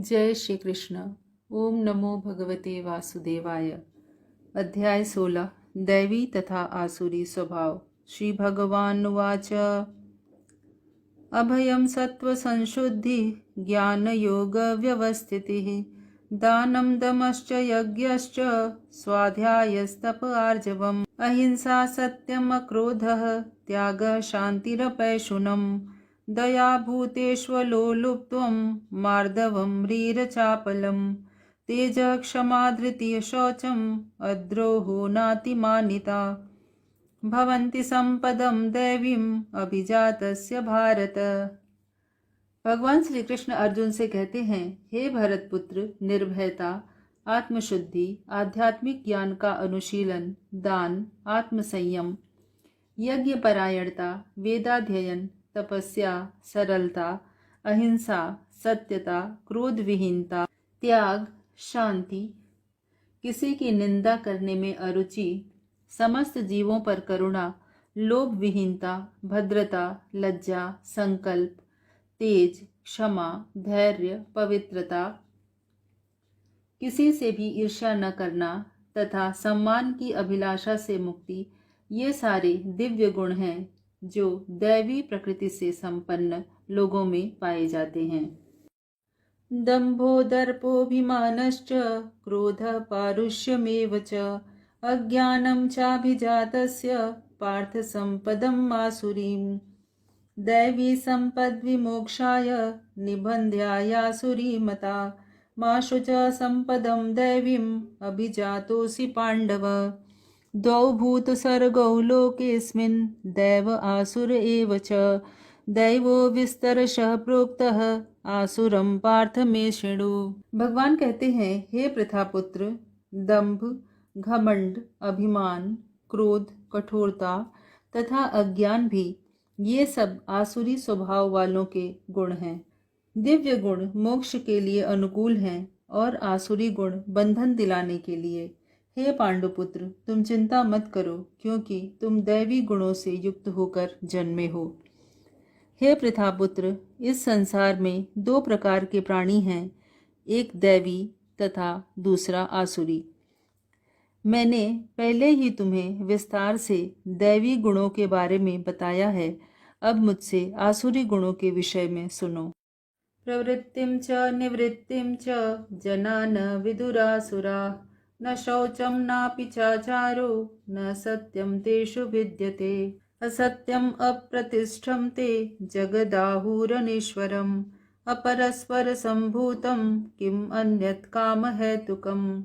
जय श्री कृष्ण। ओम नमो भगवते वासुदेवाय। अध्याय 16 दैवी तथा आसुरी स्वभाव। श्री भगवानुवाच अभयं सत्त्वसंशुद्धि ज्ञानयोगव्यवस्थितिः दानं दमश्च यज्ञश्च स्वाध्यायस्तप आर्जवम् अहिंसा सत्यम् अक्रोधः त्यागः शान्तिरपैशुनम् दया भूतेष्वलोलुप्त्वं मार्दवं ह्रीरचापलं तेजः क्षमा धृतिः शौचम् अद्रोहो नातिमानिता भवन्ति संपदं दैवीम् अभिजातस्य भारत। भगवान श्री कृष्ण अर्जुन से कहते हैं, हे भरत पुत्र, निर्भयता, आत्मशुद्धि, आध्यात्मिक ज्ञान का अनुशीलन, दान, आत्मसंयम, यज्ञ परायणता, वेदाध्ययन, तपस्या, सरलता, अहिंसा, सत्यता, क्रोध विहीनता, त्याग, शांति, किसी की निंदा करने में अरुचि, समस्त जीवों पर करुणा, लोभ विहीनता, भद्रता, लज्जा, संकल्प, तेज, क्षमा, धैर्य, पवित्रता, किसी से भी ईर्ष्या न करना तथा सम्मान की अभिलाषा से मुक्ति, ये सारे दिव्य गुण हैं जो दैवी प्रकृति से संपन्न लोगों में पाए जाते हैं। दंभो दर्पोऽभिमानश्च क्रोधः पारुष्यमेव च अज्ञानं चाभिजातस्य पार्थ संपदम् आसुरीम् दैवी संपद्विमोक्षाय निबन्ध्यायासुरी मता मा शुच संपदं दैवीम् अभिजातोऽसि पाण्डव द्वौ भूतसर्गौ लोकेऽस्मिन् दैव आसुर एव च दैवो विस्तरशः प्रोक्तः आसुरं पार्थ मे शृणु। भगवान कहते हैं, हे प्रथापुत्र, दंभ, घमंड, अभिमान, क्रोध, कठोरता तथा अज्ञान भी ये सब आसुरी स्वभाव वालों के गुण हैं। दिव्य गुण मोक्ष के लिए अनुकूल हैं और आसुरी गुण बंधन दिलाने के लिए। हे पांडुपुत्र, तुम चिंता मत करो, क्योंकि तुम दैवी गुणों से युक्त होकर जन्मे हो। हे प्रथापुत्र, इस संसार में दो प्रकार के प्राणी हैं, एक दैवी तथा दूसरा आसुरी। मैंने पहले ही तुम्हें विस्तार से दैवी गुणों के बारे में बताया है। अब मुझसे आसुरी गुणों के विषय में सुनो। प्रवृत्तिं च निवृत्तिं च जना न विदुरासुरा न शौचं नापि चाचारो न सत्यं तेषु विद्यते असत्यम् अप्रतिष्ठं ते जगदाहुरनीश्वरम् अपरस्पर सम्भूतं किम् अन्यत् कामहेतुकम्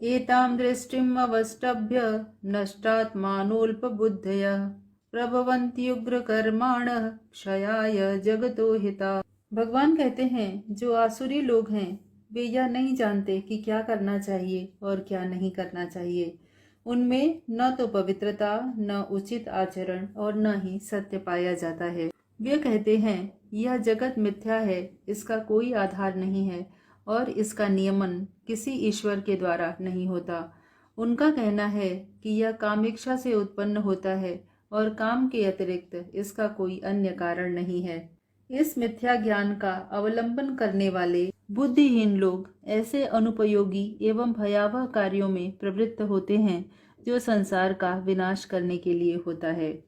एतां दृष्टिम् अवष्टभ्य नष्टात्मानोऽल्पबुद्धयः प्रभवन्त्युग्रकर्माणः क्षयाय जगतो हिता। भगवान कहते हैं, जो आसुरी लोग हैं वे यह नहीं जानते कि क्या करना चाहिए और क्या नहीं करना चाहिए। उनमें न तो पवित्रता, न उचित आचरण और न ही सत्य पाया जाता है। वे कहते हैं, यह जगत मिथ्या है, इसका कोई आधार नहीं है और इसका नियमन किसी ईश्वर के द्वारा नहीं होता। उनका कहना है कि यह कामेच्छा से उत्पन्न होता है और काम के अतिरिक्त इसका कोई अन्य कारण नहीं है। इस मिथ्या ज्ञान का अवलंबन करने वाले बुद्धिहीन लोग ऐसे अनुपयोगी एवं भयावह कार्यों में प्रवृत्त होते हैं जो संसार का विनाश करने के लिए होता है।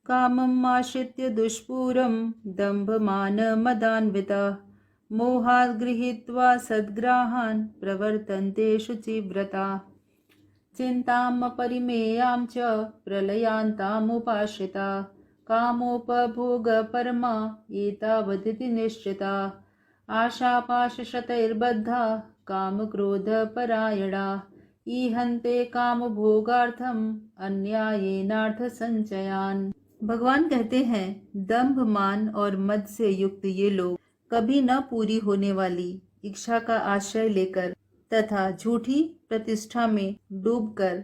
कामम् आश्रित्य दुष्पूरं दम्भमान मदान्विताः मोहात् गृहीत्वा सद्ग्राहान् प्रवर्तन्ते शुचिव्रताः चिन्ताम् अपरिमेयां च प्रलयान्तामुपाश्रिताः कामोपभोगपरमा एतावदिति निश्चिता आशापाशशतैर्बद्धा कामक्रोधपरायणा ईहन्ते कामभोगार्थम् अन्यायेनार्थसञ्चयान्। भगवान कहते हैं, दंभ, मान और मद से युक्त ये लोग कभी न पूरी होने वाली इच्छा का आश्रय लेकर तथा झूठी प्रतिष्ठा में डूबकर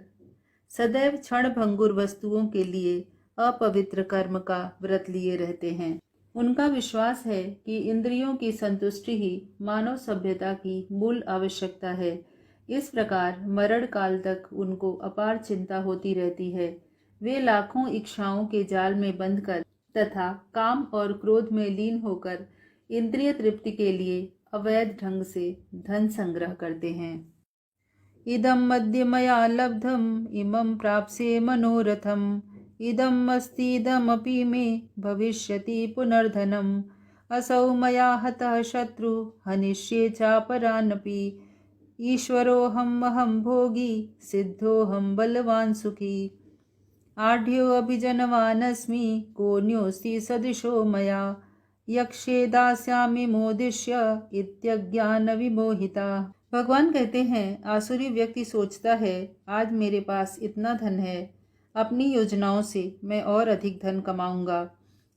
सदैव क्षणभंगुर वस्तुओं के लिए अपवित्र कर्म का व्रत लिए रहते हैं। उनका विश्वास है कि इंद्रियों की संतुष्टि ही मानव सभ्यता की मूल आवश्यकता है। इस प्रकार मरण काल तक उनको अपार चिंता होती रहती है। वे लाखों इच्छाओं के जाल में बंधकर तथा काम और क्रोध में लीन होकर इंद्रिय तृप्ति के लिए अवैध ढंग से धन संग्रह करते हैं। इदं मद्य मया लब्धम इमं प्राप्स्ये मनोरथम इदम् अस्ति इदमपि मे भविष्यति पुनर्धनम् असौ मया हतः शत्रु हनिष्ये चापरानपि ईश्वरोऽहम् अहं भोगी सिद्धोऽहं बलवान् सुखी आढ्योऽभिजनवानस्मि कोऽन्योऽस्ति सदृशो मया यक्षे दास्यामि मोदिष्य इत्यज्ञान विमोहिता। भगवान कहते हैं, आसुरी व्यक्ति सोचता है आज मेरे पास इतना धन है, अपनी योजनाओं से मैं और अधिक धन कमाऊंगा।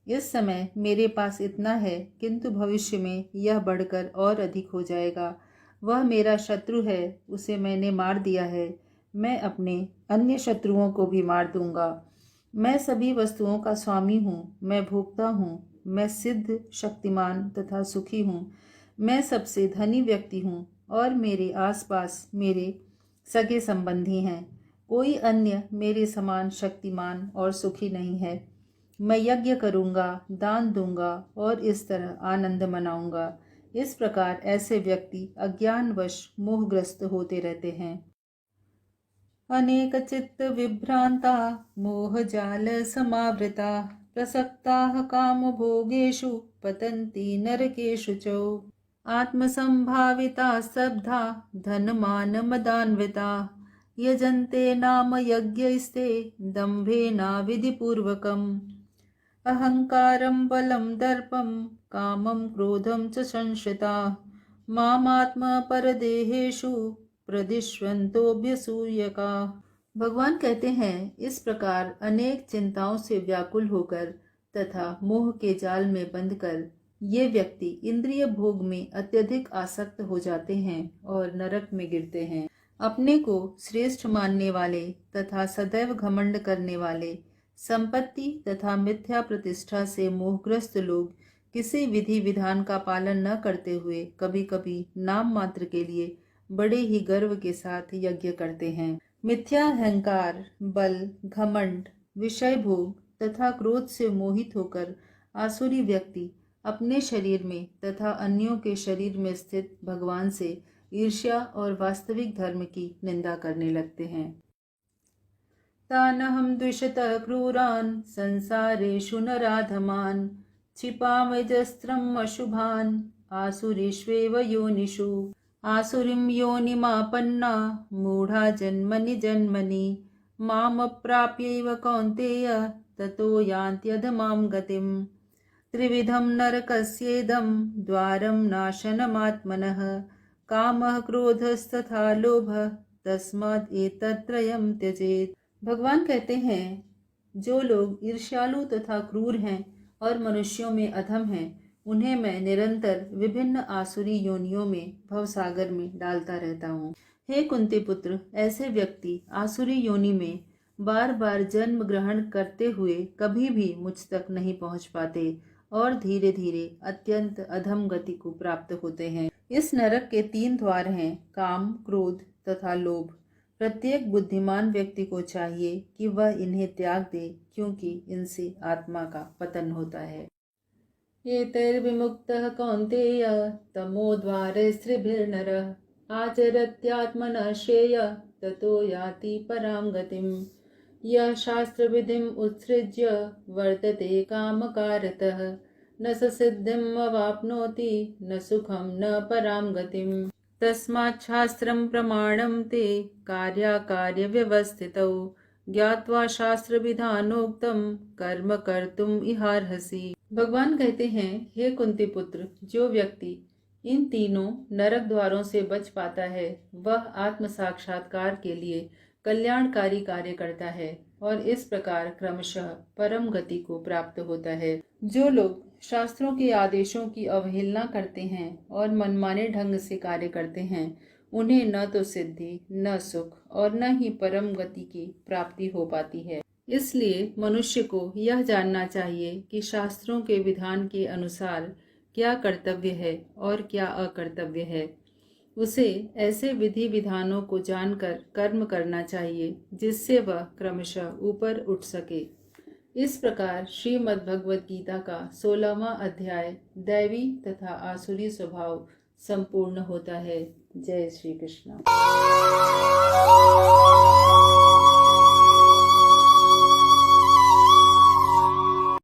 इस समय मेरे पास इतना है, किंतु भविष्य में यह बढ़कर और अधिक हो जाएगा। वह मेरा शत्रु है, उसे मैंने मार दिया है, मैं अपने अन्य शत्रुओं को भी मार दूंगा। मैं सभी वस्तुओं का स्वामी हूँ, मैं भोक्ता हूँ, मैं सिद्ध, शक्तिमान तथा सुखी हूँ। मैं सबसे धनी व्यक्ति हूँ और मेरे आसपास मेरे सगे संबंधी हैं। कोई अन्य मेरे समान शक्तिमान और सुखी नहीं है। मैं यज्ञ करूँगा, दान दूंगा और इस तरह आनंद मनाऊंगा। इस प्रकार ऐसे व्यक्ति अज्ञानवश मोहग्रस्त होते रहते हैं। अनेक चित्त विभ्रांता मोहजाल समावृता प्रसक्ताः कामभोगेषु पतन्ति नरकेषु च आत्मसंभाविता स्तब्धा धनमान मदान्विता यजन्ते नाम यज्ञैस्ते दम्भेना विधिपूर्वकम् अहंकारं बलं दर्पं कामं क्रोधं च संश्रिता मामात्मपरदेहेषु प्रदिश्वन्तोऽभ्यसूयका। भगवान कहते हैं, इस प्रकार अनेक चिंताओं से व्याकुल होकर तथा मोह के जाल में बंधकर ये व्यक्ति इंद्रिय भोग में अत्यधिक आसक्त हो जाते हैं और नरक में गिरते हैं। अपने को श्रेष्ठ मानने वाले तथा सदैव घमंड करने वाले, संपत्ति तथा मिथ्या प्रतिष्ठा से मोहग्रस्त लोग किसी विधि विधान का पालन न करते हुए कभी कभी नाम मात्र के लिए बड़े ही गर्व के साथ यज्ञ करते हैं। मिथ्या अहंकार, बल, घमंड, विषय भोग तथा क्रोध से मोहित होकर आसुरी व्यक्ति अपने शरीर में तथा अन्यों के शरीर में स्थित भगवान से ईर्ष्या और वास्तविक धर्म की निंदा करने लगते हैं। तानहं द्विषतः क्रूरान् संसारेषु नराधमान् क्षिपामजस्त्रम् अशुभान् आसुरीष्वेव योनिषु आसुरीं योनिमापन्ना मूढा जन्मनि जन्मनि मामप्राप्यैव कौन्तेय ततो यान्त्यधमां गतिम् त्रिविधं नरकस्येदं द्वारं नाशनमात्मनः कामः क्रोधस्तथा लोभः तस्मात् एतत्त्रयं त्यजेत्। भगवान कहते हैं, जो लोग ईर्ष्यालु तथा क्रूर हैं और मनुष्यों में अधम हैं, उन्हें मैं निरंतर विभिन्न आसुरी योनियों में भवसागर में डालता रहता हूँ। हे कुंती पुत्र, ऐसे व्यक्ति आसुरी योनि में बार बार जन्म ग्रहण करते हुए कभी भी मुझ तक नहीं पहुँच पाते और धीरे धीरे अत्यंत अधम गति को प्राप्त होते हैं। इस नरक के 3 द्वार हैं, काम, क्रोध तथा लोभ। प्रत्येक बुद्धिमान व्यक्ति को चाहिए कि वह इन्हें त्याग दे, क्योंकि इनसे आत्मा का पतन होता है। एतैर्विमुक्तः कौन्तेय तमोद्वारैस्त्रिभिर्नरः आचरत्यात्मनः श्रेयः ततो याति परां गतिम् यः शास्त्रविधिम् उत्सृज्य वर्तते कामकारतः न स सिद्धिम् अवाप्नोति न सुखं न परां गतिम् तस्मात् शास्त्रं प्रमाणं ते कार्याकार्य व्यवस्थितौ ज्ञात्वा शास्त्र विधानोक्तम कर्म कर्तुम इहार्हसि। भगवान कहते हैं, हे कुंती पुत्र, जो व्यक्ति इन तीनों नरक द्वारों से बच पाता है वह आत्म साक्षात्कार के लिए कल्याणकारी कार्य करता है और इस प्रकार क्रमशः परम गति को प्राप्त होता है। जो लोग शास्त्रों के आदेशों की अवहेलना करते हैं और मनमाने ढंग से कार्य करते हैं, उन्हें न तो सिद्धि, न सुख और न ही परम गति की प्राप्ति हो पाती है। इसलिए मनुष्य को यह जानना चाहिए कि शास्त्रों के विधान के अनुसार क्या कर्तव्य है और क्या अकर्तव्य है। उसे ऐसे विधि विधानों को जानकर कर्म करना चाहिए जिससे वह क्रमशः ऊपर उठ सके। इस प्रकार श्रीमद् भगवद गीता का 16वां अध्याय दैवी तथा आसुरी स्वभाव संपूर्ण होता है। जय श्री कृष्ण।